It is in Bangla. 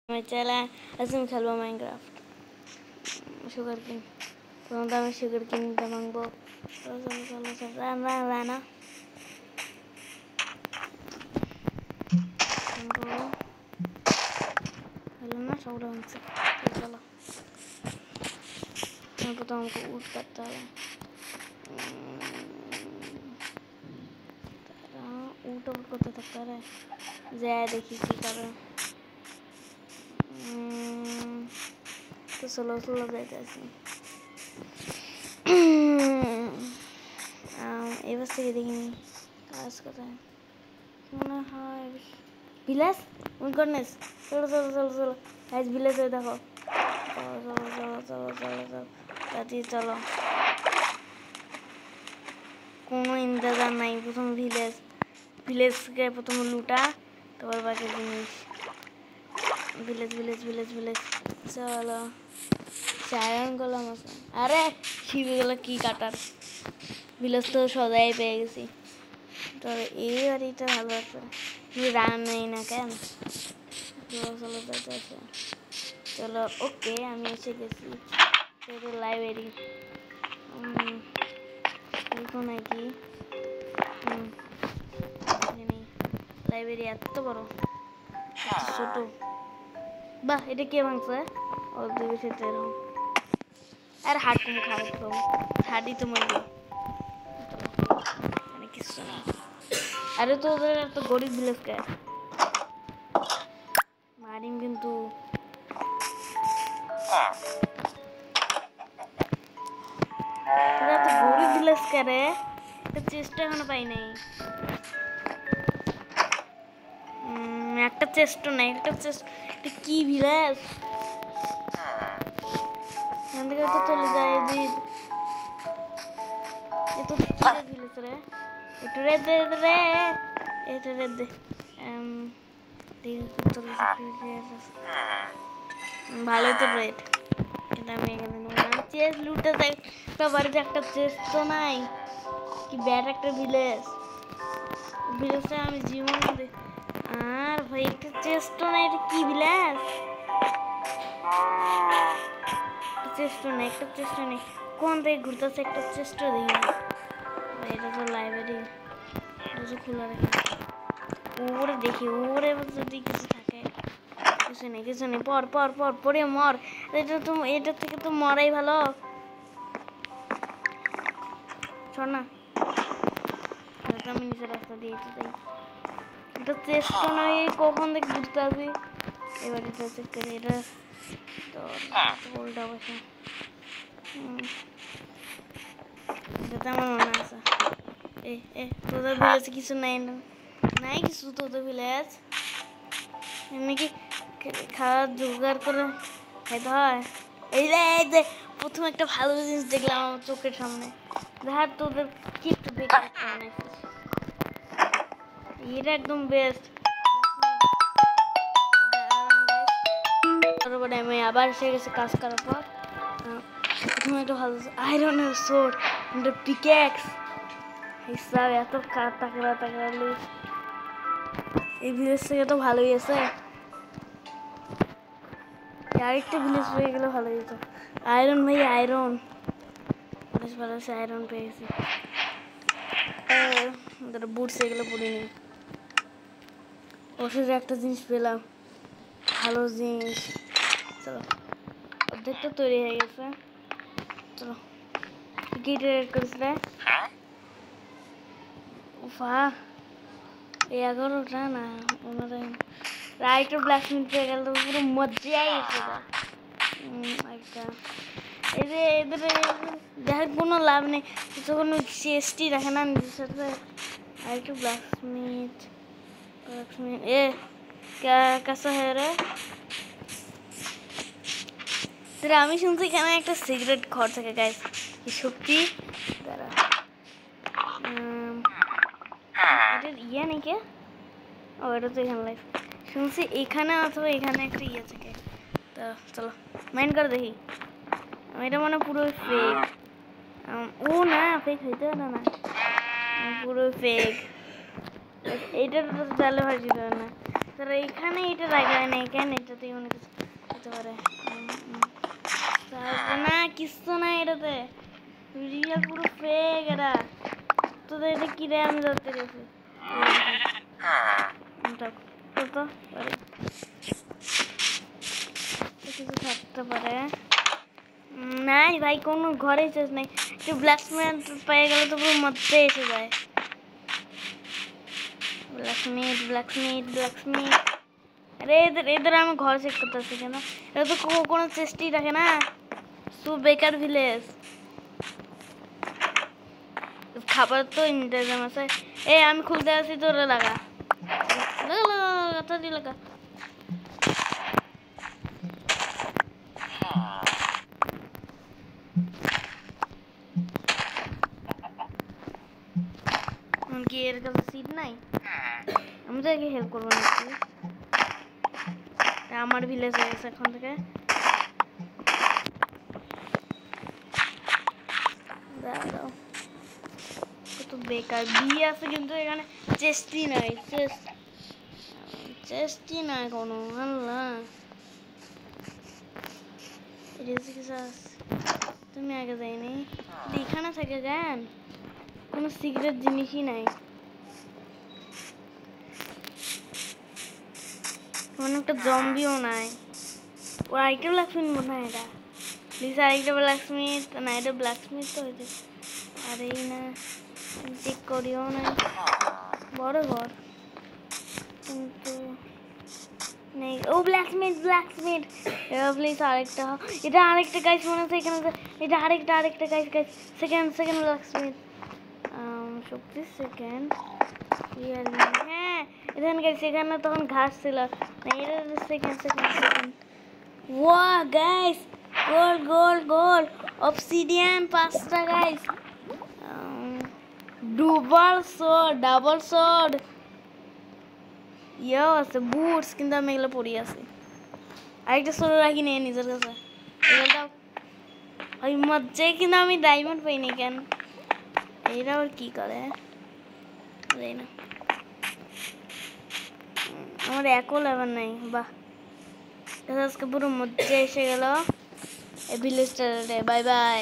मैं चला असम खेलबो माइनक्राफ्ट शुगर किंग तो मैं शुगर किंग का मांगबो चलो चलो चलो राना हेलो ना छोड़ो हमसे चलो मैं पता हमको ऊट करता है ऊट ऊट करते थकता है जय देखी की कर रहे तो स्लो स्लो जाते हैं ये बस ये देखिए काश करता है क्यों हाय बिलास उनकोनेस चलो चलो चलो चलो आज बिलास है देखो चलो चलो चलो चलो चलो ताती चलो कोनो इंतजार नहीं प्रथम ভিলেজ के प्रथम लूटा तो बाकी जिनिस ভিলেজ চলো চারণ করলাম আরে শিবিগুলো কি কাটার ভিলেজ তো সদাই পেয়ে গেছি তো এই বাড়িটা ভালো আছে রান নেই না কেন চলো চলো ওকে আমি এসে গেছি লাইব্রেরি নাকি লাইব্রেরি এত বড় ছোট বাহ এটা কে ভাঙছে ও দুই সেটা আর হাট তুমি খারাপ হাড়ি তো মরবে মানে কিছু না আরে তো ওদের একটা গরিব ভিলেজ কে মারিম কিন্তু ওরা তো গরিব ভিলেজ কে রে এটা চেষ্টা এখনো পাই নাই একটা চেষ্টা নাই একটা চেষ্টা এটা কি ভিলেজ এখান থেকে তো চলে যায় এদিক এ তো কিরে ভিলেজ রে একটু রেড দে রে এটা রেড দে ভালোই তো রেড এটা আমি এখানে চেস লুটে যাই বাড়িতে একটা চেস তো নাই কি ব্যাড একটা ভিলেজটা আমি জীবন আর ভাই একটা চেষ্টা নাই এটা কি ভিলেজ একটা চেষ্টা নেই কোন থেকে ঘুরতেছে একটা চেষ্টা দেখি এটা তো লাইব্রেরি খোলা রেখে ওরে দেখি ওরে যদি কিছু থাকে কিছু নেই পরে মর এটা থেকে তো মরাই ভালো শোন না আমি নিচে রাস্তা দিয়ে যাই এটা চেষ্টা নয় কখন থেকে ঘুরতে আসি এবার এটা চেক করি এটা তো উল্টা বসে এটা আমার মনে আছে তোদের ভিলেজে কিছু নাই কিছু তোদের ভিলেজ এমনি কি খাওয়ার জোগাড় করে খাইতে হয় এই যে প্রথম একটা ভালো জিনিস দেখলাম আমার চোখের সামনে দেখ তোদের কি একটু বেকার এটা একদম বেস্ট আমি আবার এসে গেছে কাজ করার পর প্রথমে একটা ভালো আয়রনের সোর্ড পিক্যাক্স হিসাব এত তাকড়ালি এই ভিলেজ থেকে তো ভালোই আছে আরেকটা ভিলেজ পেয়ে গেলে ভালো হতো আয়রন ভাই আয়রন বেশ ভালো আছে আয়রন পেয়ে গেছি বুট সেগুলো পড়িনি ওষুধে একটা জিনিস পেলাম ভালো জিনিস চলো অর্ধেকটা তৈরি হয়ে গেছে চলো কি রেড করেছিলে উফা 11টা না 15 রাইট ব্ল্যাক মিনিট পেয়ে গেল তো পুরো মজাই এসে একটা এদের দেখার কোনো লাভ নেই কোনো চেষ্টি রাখে না নিজের সাথে আরেকটু ব্ল্যাক মিনিট कैसा है रे तेरा আমি শুনছি এখানে একটা সিগারেট ঘর থাকে গাইস কি সত্যি দাঁড়া এটা ইয়ে নাকি কে ও এটা তো এখানে লাইফ শুনছি এখানে অথবা এখানে একটা ইয়ে থাকে তো চলো মাইন্ড করে দেখি এটা মনে পুরো ফেক ও না ফেক হইতে না পুরো ফেক এইটা তো তাহলে ভাজি দেবে না স্যার এইখানে এটা রাখা হয় না, এখানে এটাতে অনেক কিছু হতে পারে। না কিচ্ছু না এটাতে, রিয়েল পুরো ফেক এটা। তোদের এটা কি রে, আমি ধরতে গেছি কিছু থাকতে পারে। নাই ভাই, কোনো ঘরে চেস নাই। একটু ব্ল্যাকস্মিথ পেয়ে গেলে তো পুরো মধ্যে এসে যায়। ব্ল্যাকস্মিথ আরে এদের আমি ঘর চেক করতেছি কেন? এটা তো কোনো চেষ্টাই রাখে না। সু বেকার ভিলেজ খাবার তো ইন্টারজাম আছে। আমি খুলতে আসি, তোরা লাগা লাগা। কি এর কাছে সিট নাই? আমি তো একে হেল্প করবো না। আমার ভিলেজ হয়ে গেছে এখন থেকে। দাঁড়াও, কত বেকার বিয়ে আছে কিন্তু এখানে চেষ্টি নাই, চেষ্টি নাই কোনো। আল্লাহ, তুমি আগে যাইনি, এখানে থেকে যান, কোনো সিগারেট জিনিসই নাই। একটা জম্বিও নাই। ও আরেকটা ব্ল্যাকস্মিথ মনে হয় এটা। প্লিজ আরেকটা ব্ল্যাকস্মিথ না, এটা ব্ল্যাকস্মিথ তো হয়েছে। আর এই না, চেক করিও না, বড় ঘর কিন্তু নেই। ও ব্ল্যাকস্মিথ প্লিজ আরেকটা, এটা আরেকটা গাইস মনে হচ্ছে এখানে। এটা আরেকটা গাইস সেকেন্ড ব্ল্যাকস্মিথ শক্তি সেকেন্ড। হ্যাঁ এখানে গাইস, এখানে তখন ঘাস ছিল না। এটা second. Wow guys, gold obsidian 5টা গাইস। ডাবল সোর্ড ইয়েও আছে, বুটস, কিন্তু আমি এগুলো পরি আছি। আরেকটা সোর্ড রাখি নিয়ে নিজের কাছে। এগুলো ওই মজ্জায় কিন্তু আমি ডায়মন্ড পাইনি কেন? এরা আবার কি করে জানি না। আমার একও লেভেল নাই। বাহ, আজকে পুরো মধ্যে এসে গেল এই ভিলেজটা। Bye bye.